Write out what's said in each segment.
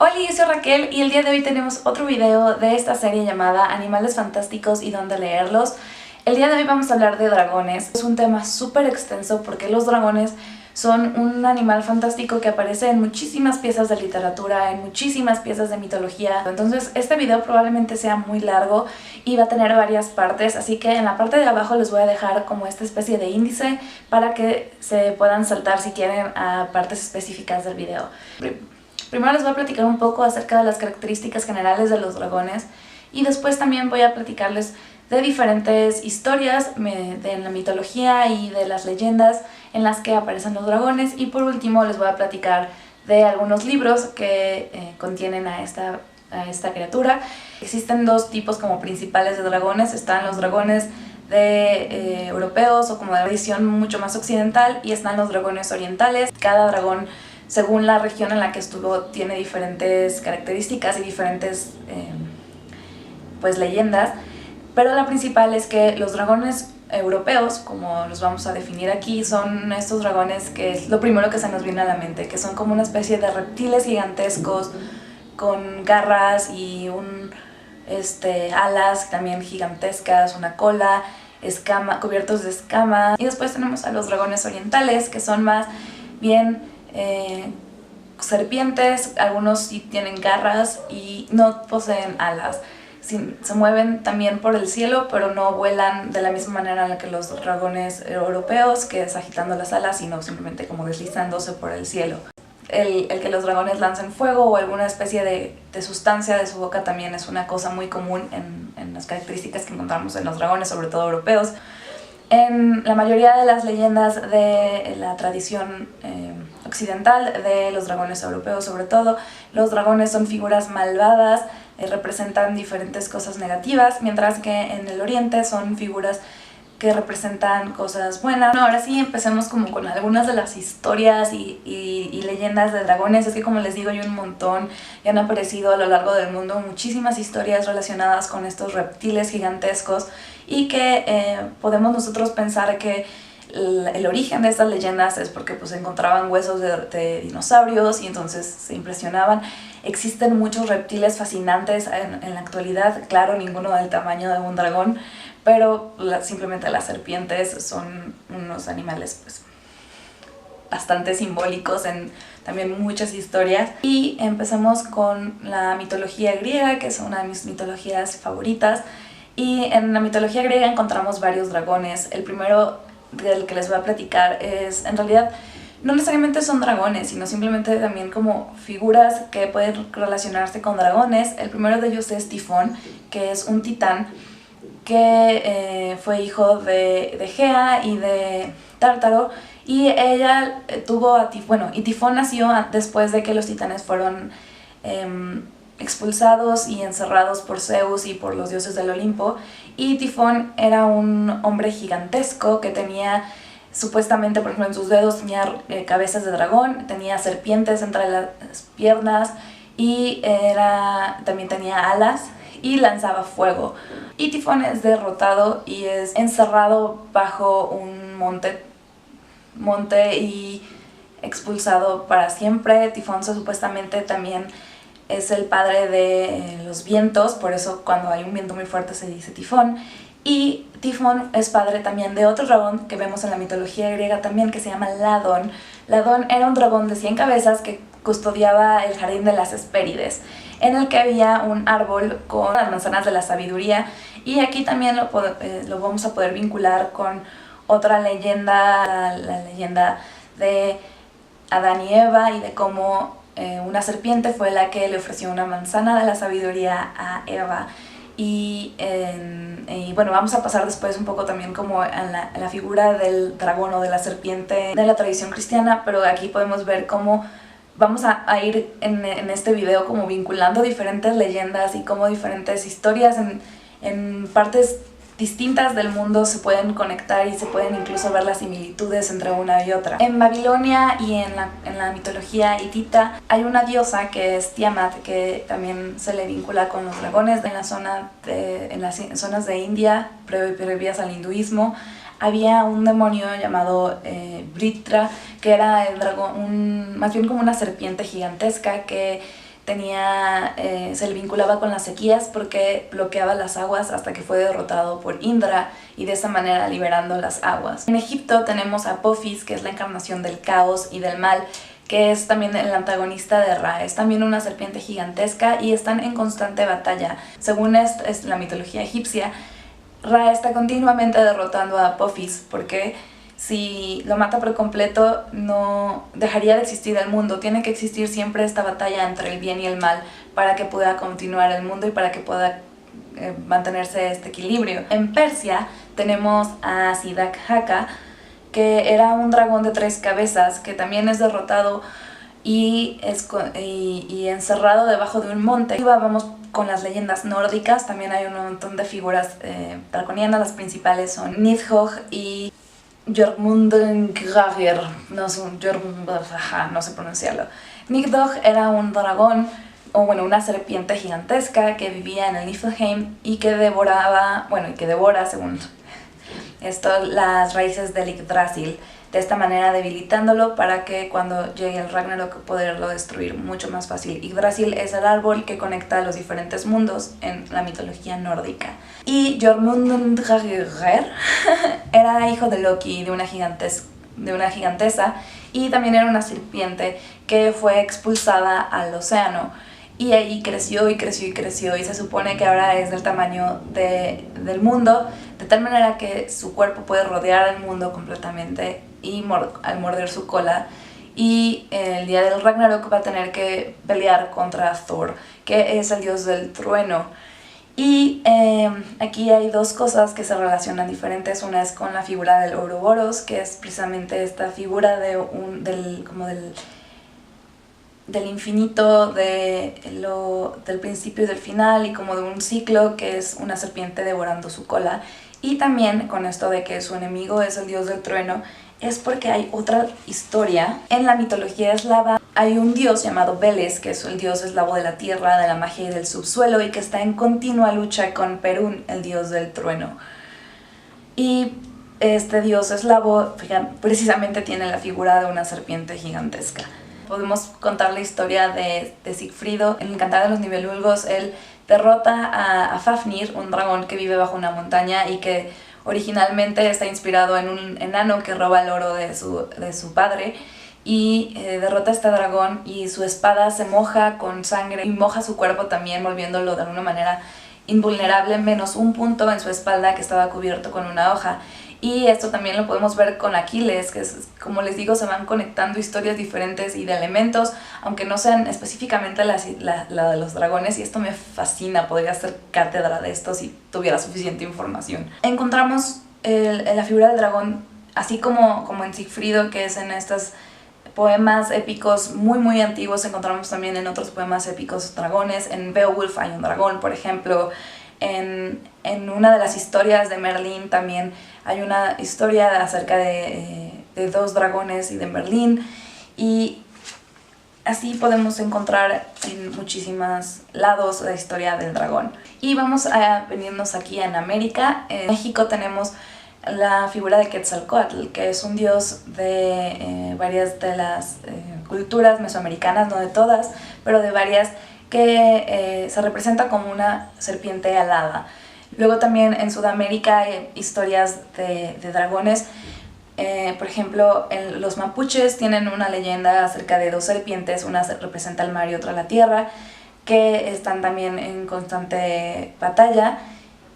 Hola, yo soy Raquel y el día de hoy tenemos otro video de esta serie llamada Animales Fantásticos y dónde leerlos. El día de hoy vamos a hablar de dragones. Es un tema súper extenso porque los dragones son un animal fantástico que aparece en muchísimas piezas de literatura, en muchísimas piezas de mitología. Entonces este video probablemente sea muy largo y va a tener varias partes, así que en la parte de abajo les voy a dejar como esta especie de índice para que se puedan saltar si quieren a partes específicas del video. Primero les voy a platicar un poco acerca de las características generales de los dragones y después también voy a platicarles de diferentes historias de la mitología y de las leyendas en las que aparecen los dragones, y por último les voy a platicar de algunos libros que contienen a esta criatura. Existen dos tipos como principales de dragones. Están los dragones europeos o como de tradición mucho más occidental, y están los dragones orientales. Cada dragón, según la región en la que estuvo, tiene diferentes características y diferentes leyendas, pero la principal es que los dragones europeos, como los vamos a definir aquí, son estos dragones que es lo primero que se nos viene a la mente, que son como una especie de reptiles gigantescos con garras y alas también gigantescas, una cola, cubiertos de escamas. Y después tenemos a los dragones orientales, que son más bien serpientes. Algunos sí tienen garras y no poseen alas. Se mueven también por el cielo, pero no vuelan de la misma manera en la que los dragones europeos, que es agitando las alas, sino simplemente como deslizándose por el cielo. El que los dragones lancen fuego o alguna especie de sustancia de su boca también es una cosa muy común en las características que encontramos en los dragones, sobre todo europeos. En la mayoría de las leyendas de la tradición occidental, de los dragones europeos sobre todo, los dragones son figuras malvadas, representan diferentes cosas negativas, mientras que en el oriente son figuras que representan cosas buenas. Bueno, ahora sí empecemos como con algunas de las historias y leyendas de dragones. Es que, como les digo, hay un montón y han aparecido a lo largo del mundo muchísimas historias relacionadas con estos reptiles gigantescos, y que podemos nosotros pensar que el origen de estas leyendas es porque pues encontraban huesos de dinosaurios y entonces se impresionaban. Existen muchos reptiles fascinantes en la actualidad, claro, ninguno del tamaño de un dragón, pero simplemente las serpientes son unos animales pues bastante simbólicos en también muchas historias. Y empecemos con la mitología griega, que es una de mis mitologías favoritas. Y en la mitología griega encontramos varios dragones. El primero del que les voy a platicar es, en realidad, no necesariamente son dragones, sino simplemente también como figuras que pueden relacionarse con dragones. El primero de ellos es Tifón, que es un titán que fue hijo de Gea y de Tártaro, y ella tuvo a Tifón. Y Tifón nació después de que los titanes fueron expulsados y encerrados por Zeus y por los dioses del Olimpo. Y Tifón era un hombre gigantesco que tenía, supuestamente, por ejemplo, en sus dedos tenía cabezas de dragón, tenía serpientes entre las piernas y también tenía alas y lanzaba fuego. Y Tifón es derrotado y es encerrado bajo un monte y expulsado para siempre. Tifón supuestamente también es el padre de los vientos, por eso cuando hay un viento muy fuerte se dice tifón. Y Tifón es padre también de otro dragón que vemos en la mitología griega también, que se llama Ladón. Ladón era un dragón de 100 cabezas que custodiaba el jardín de las Hespérides, en el que había un árbol con las manzanas de la sabiduría. Y aquí también lo vamos a poder vincular con otra leyenda, la leyenda de Adán y Eva, y de cómo una serpiente fue la que le ofreció una manzana de la sabiduría a Eva. Y bueno, vamos a pasar después un poco también como en la figura del dragón o de la serpiente de la tradición cristiana, pero aquí podemos ver cómo vamos a ir en este video como vinculando diferentes leyendas y cómo diferentes historias en partes distintas del mundo se pueden conectar y se pueden incluso ver las similitudes entre una y otra. En Babilonia y en la mitología hitita hay una diosa que es Tiamat, que también se le vincula con los dragones. En las zonas de India previas al hinduismo había un demonio llamado Vritra, que era el dragón, más bien como una serpiente gigantesca que se le vinculaba con las sequías porque bloqueaba las aguas hasta que fue derrotado por Indra y de esa manera liberando las aguas. En Egipto tenemos a Apophis, que es la encarnación del caos y del mal, que es también el antagonista de Ra. Es también una serpiente gigantesca y están en constante batalla. Según es la mitología egipcia, Ra está continuamente derrotando a Apophis porque si lo mata por completo no dejaría de existir el mundo. Tiene que existir siempre esta batalla entre el bien y el mal para que pueda continuar el mundo y para que pueda mantenerse este equilibrio. En Persia tenemos a Siddhartha, que era un dragón de 3 cabezas que también es derrotado y encerrado debajo de un monte. Y vamos con las leyendas nórdicas. También hay un montón de figuras draconianas. Las principales son Nidhogg y Jormungandr, no sé pronunciarlo. Nidhogg era un dragón, o bueno, una serpiente gigantesca que vivía en el Niflheim y que devora, según esto, las raíces del Yggdrasil, de esta manera debilitándolo para que cuando llegue el Ragnarok poderlo destruir mucho más fácil. Yggdrasil es el árbol que conecta los diferentes mundos en la mitología nórdica. Y Jormungandr era hijo de Loki, de una gigantesa, y también era una serpiente que fue expulsada al océano. Y ahí creció y creció y creció, y se supone que ahora es del tamaño del mundo, de tal manera que su cuerpo puede rodear el mundo completamente y al morder su cola. Y el día del Ragnarok va a tener que pelear contra Thor, que es el dios del trueno. Y aquí hay dos cosas que se relacionan diferentes. Una es con la figura del Ouroboros, que es precisamente esta figura del infinito, del principio y del final, y como de un ciclo, que es una serpiente devorando su cola. Y también con esto de que su enemigo es el dios del trueno, es porque hay otra historia. En la mitología eslava hay un dios llamado Veles, que es el dios eslavo de la tierra, de la magia y del subsuelo, y que está en continua lucha con Perún, el dios del trueno. Y este dios eslavo precisamente tiene la figura de una serpiente gigantesca. Podemos contar la historia de Sigfrido. En el Cantar de los Nibelungos, él derrota a Fafnir, un dragón que vive bajo una montaña y que originalmente está inspirado en un enano que roba el oro de su padre, y derrota a este dragón, y su espada se moja con sangre y moja su cuerpo también, volviéndolo de alguna manera invulnerable, menos un punto en su espalda que estaba cubierto con una hoja. Y esto también lo podemos ver con Aquiles, que es, como les digo, se van conectando historias diferentes y de elementos, aunque no sean específicamente la de los dragones, y esto me fascina. Podría hacer cátedra de esto si tuviera suficiente información. Encontramos la figura del dragón, así como en Sigfrido, que es en estos poemas épicos muy muy antiguos. Encontramos también en otros poemas épicos dragones. En Beowulf hay un dragón, por ejemplo. En una de las historias de Merlín también hay una historia acerca de 2 dragones y de Merlín, y así podemos encontrar en muchísimos lados la historia del dragón. Y vamos a venirnos aquí en América. En México tenemos la figura de Quetzalcóatl, que es un dios de varias de las culturas mesoamericanas, no de todas, pero de varias, que se representa como una serpiente alada. Luego también en Sudamérica hay historias de dragones. Por ejemplo, los mapuches tienen una leyenda acerca de 2 serpientes, una representa el mar y otra la tierra, que están también en constante batalla.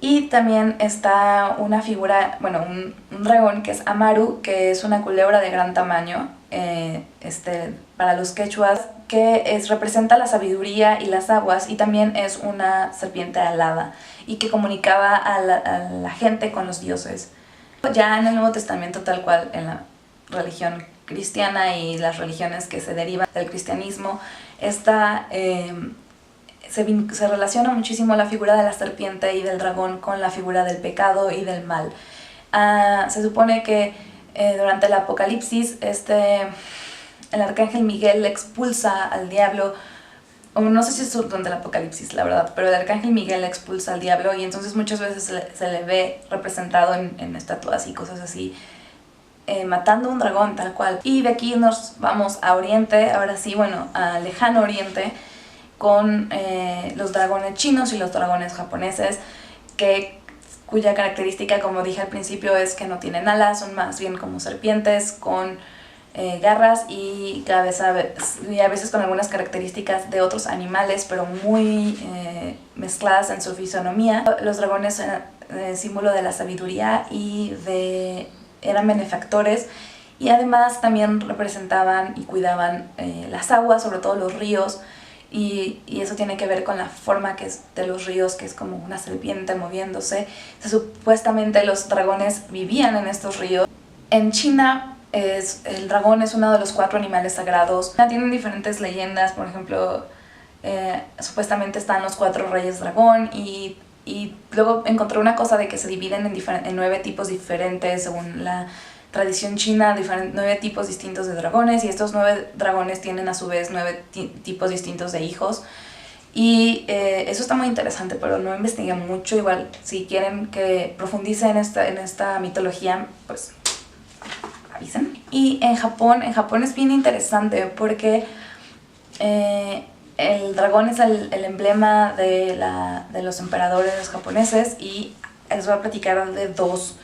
Y también está una figura, un dragón, que es Amaru, que es una culebra de gran tamaño, para los quechuas, que representa la sabiduría y las aguas, y también es una serpiente alada y que comunicaba a la gente con los dioses. Ya en el Nuevo Testamento, tal cual en la religión cristiana y las religiones que se derivan del cristianismo, se relaciona muchísimo la figura de la serpiente y del dragón con la figura del pecado y del mal. Se supone que durante el Apocalipsis el arcángel Miguel expulsa al diablo, o no sé si es durante el Apocalipsis, la verdad, pero el arcángel Miguel expulsa al diablo, y entonces muchas veces se le ve representado en estatuas y cosas así, matando un dragón tal cual. Y de aquí nos vamos a Oriente, ahora sí, al lejano Oriente, con los dragones chinos y los dragones japoneses, cuya característica, como dije al principio, es que no tienen alas, son más bien como serpientes con garras y a veces con algunas características de otros animales, pero muy mezcladas en su fisonomía. Los dragones eran símbolo de la sabiduría y eran benefactores, y además también representaban y cuidaban las aguas, sobre todo los ríos, y eso tiene que ver con la forma que es de los ríos, que es como una serpiente moviéndose. Supuestamente los dragones vivían en estos ríos. En China el dragón es uno de los 4 animales sagrados. Tienen diferentes leyendas, por ejemplo, supuestamente están los 4 reyes dragón, y luego encontré una cosa de que se dividen en 9 tipos diferentes según la tradición china, 9 tipos distintos de dragones, y estos 9 dragones tienen a su vez 9 tipos distintos de hijos. Y eso está muy interesante, pero no investigué mucho. Igual, si quieren que profundice en esta mitología, pues avisen. Y en Japón es bien interesante porque el dragón es el emblema de los emperadores japoneses, y les voy a platicar de 2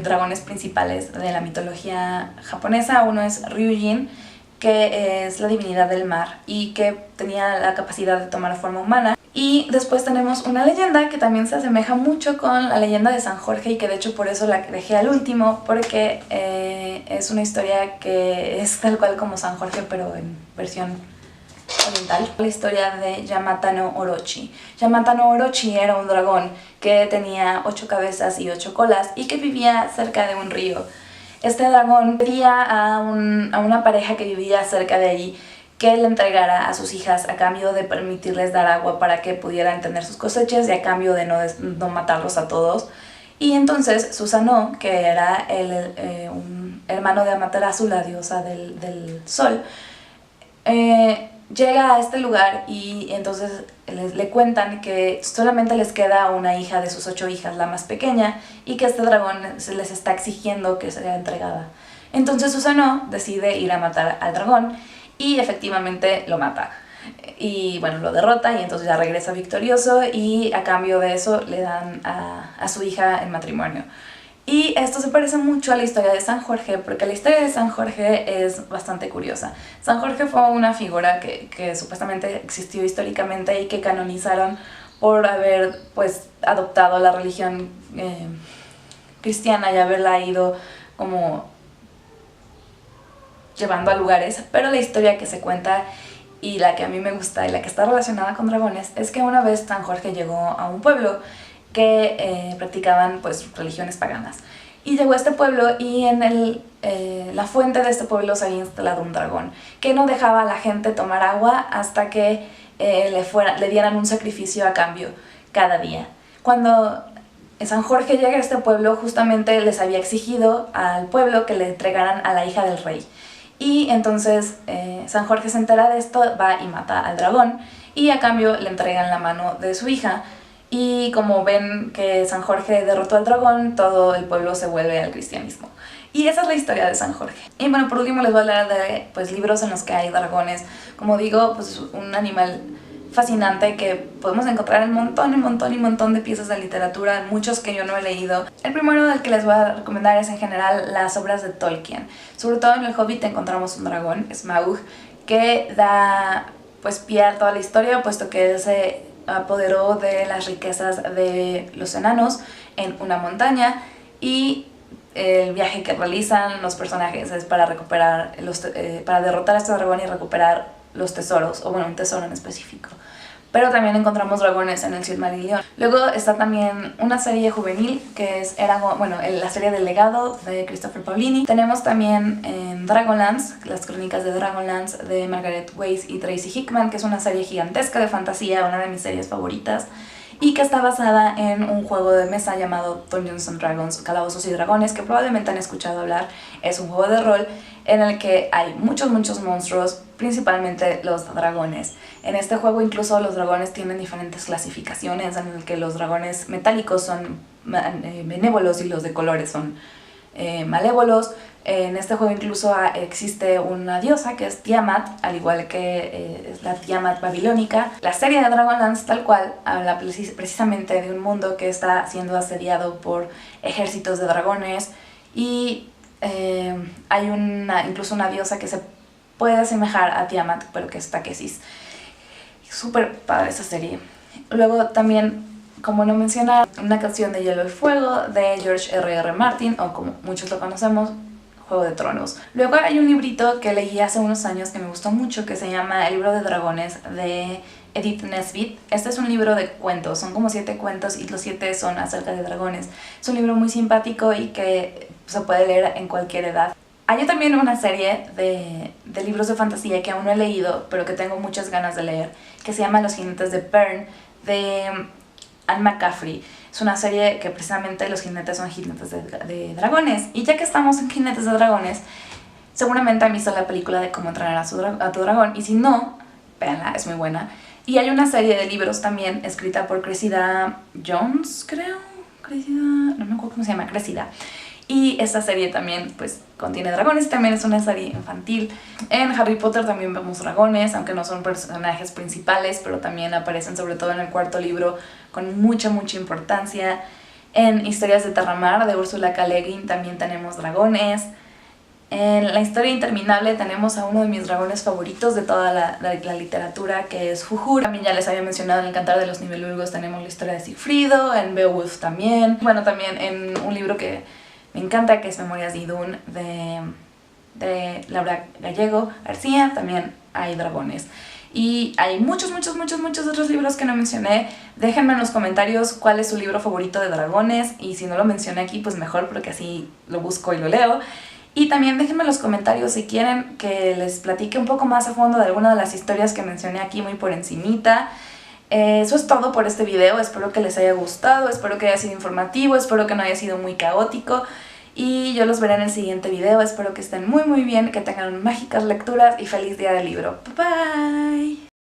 dragones principales de la mitología japonesa. Uno es Ryujin, que es la divinidad del mar y que tenía la capacidad de tomar forma humana. Y después tenemos una leyenda que también se asemeja mucho con la leyenda de San Jorge, y que de hecho por eso la dejé al último, porque es una historia que es tal cual como San Jorge, pero en versión oriental. La historia de Yamata no Orochi. Yamata no Orochi era un dragón que tenía 8 cabezas y 8 colas y que vivía cerca de un río. Este dragón pedía a una pareja que vivía cerca de allí que le entregara a sus hijas a cambio de permitirles dar agua para que pudieran tener sus cosechas, y a cambio de no matarlos a todos. Y entonces Susanoo, que era un hermano de Amaterasu, la diosa del sol, llega a este lugar, y entonces le cuentan que solamente les queda una hija de sus 8 hijas, la más pequeña, y que este dragón se les está exigiendo que sea entregada. Entonces Susanoo decide ir a matar al dragón, y efectivamente lo mata. Y bueno, lo derrota, y entonces ya regresa victorioso, y a cambio de eso le dan a su hija en matrimonio. Y esto se parece mucho a la historia de San Jorge, porque la historia de San Jorge es bastante curiosa. San Jorge fue una figura que supuestamente existió históricamente y que canonizaron por haber pues adoptado la religión cristiana y haberla ido como llevando a lugares. Pero la historia que se cuenta, y la que a mí me gusta y la que está relacionada con dragones, es que una vez San Jorge llegó a un pueblo que practicaban pues religiones paganas, y llegó a este pueblo, y en la fuente de este pueblo se había instalado un dragón que no dejaba a la gente tomar agua hasta que le dieran un sacrificio a cambio cada día. Cuando San Jorge llega a este pueblo, justamente les había exigido al pueblo que le entregaran a la hija del rey, y entonces San Jorge se entera de esto, va y mata al dragón, y a cambio le entregan la mano de su hija. Y como ven que San Jorge derrotó al dragón, todo el pueblo se vuelve al cristianismo. Y esa es la historia de San Jorge. Y bueno, por último les voy a hablar de pues, libros en los que hay dragones. Como digo, pues un animal fascinante que podemos encontrar en un montón de piezas de literatura, muchos que yo no he leído. El primero del que les voy a recomendar es en general las obras de Tolkien. Sobre todo en El Hobbit encontramos un dragón, Smaug, que da pues pie a toda la historia, puesto que él se apoderó de las riquezas de los enanos en una montaña, y el viaje que realizan los personajes es para para derrotar a este dragón y recuperar los tesoros, o bueno, un tesoro en específico. Pero también encontramos dragones en el Silmarillion. Luego está también una serie juvenil que es Eragon, bueno, la serie del legado de Christopher Paolini. Tenemos también en Dragonlance, las crónicas de Dragonlance de Margaret Weiss y Tracy Hickman, que es una serie gigantesca de fantasía, una de mis series favoritas, y que está basada en un juego de mesa llamado Dungeons and Dragons, Calabozos y Dragones, que probablemente han escuchado hablar. Es un juego de rol en el que hay muchos monstruos, principalmente los dragones. En este juego incluso los dragones tienen diferentes clasificaciones, en el que los dragones metálicos son benévolos y los de colores son malévolos. En este juego incluso existe una diosa que es Tiamat, al igual que es la Tiamat babilónica. La serie de Dragonlance tal cual habla precisamente de un mundo que está siendo asediado por ejércitos de dragones y hay incluso una diosa que se puede asemejar a Tiamat, pero que es Takesis. Súper padre esa serie. Luego también, como no mencionar, una canción de Hielo y Fuego de George R.R. Martin, o como muchos lo conocemos, Juego de Tronos. Luego hay un librito que leí hace unos años que me gustó mucho, que se llama El libro de dragones, de Edith Nesbit. Este es un libro de cuentos, son como 7 cuentos y los 7 son acerca de dragones. Es un libro muy simpático y que se puede leer en cualquier edad. Hay también una serie de libros de fantasía que aún no he leído, pero que tengo muchas ganas de leer, que se llama Los jinetes de Pern, de Anne McCaffrey. Es una serie que precisamente los jinetes son jinetes de dragones. Y ya que estamos en jinetes de dragones, seguramente han visto la película de Cómo entrenar a tu dragón. Y si no, véanla, es muy buena. Y hay una serie de libros también escrita por Cressida Jones, creo. No me acuerdo cómo se llama, Cressida. Y esta serie también pues contiene dragones, también es una serie infantil. En Harry Potter también vemos dragones, aunque no son personajes principales, pero también aparecen sobre todo en el 4.º libro con mucha importancia. En Historias de Terramar de Úrsula K. Le Guin también tenemos dragones. En La historia interminable tenemos a uno de mis dragones favoritos de toda la literatura, que es Juhur. También ya les había mencionado en El Cantar de los Nibelungos tenemos la historia de Sigfrido, en Beowulf también. Bueno, también en un libro que me encanta, que es Memorias de Idún, de Laura Gallego García, también hay dragones. Y hay muchos otros libros que no mencioné. Déjenme en los comentarios cuál es su libro favorito de dragones, y si no lo mencioné aquí, pues mejor, porque así lo busco y lo leo. Y también déjenme en los comentarios si quieren que les platique un poco más a fondo de alguna de las historias que mencioné aquí muy por encimita. Eso es todo por este video, espero que les haya gustado, espero que haya sido informativo, espero que no haya sido muy caótico. Y yo los veré en el siguiente video, espero que estén muy bien, que tengan mágicas lecturas y feliz día del libro. Bye bye.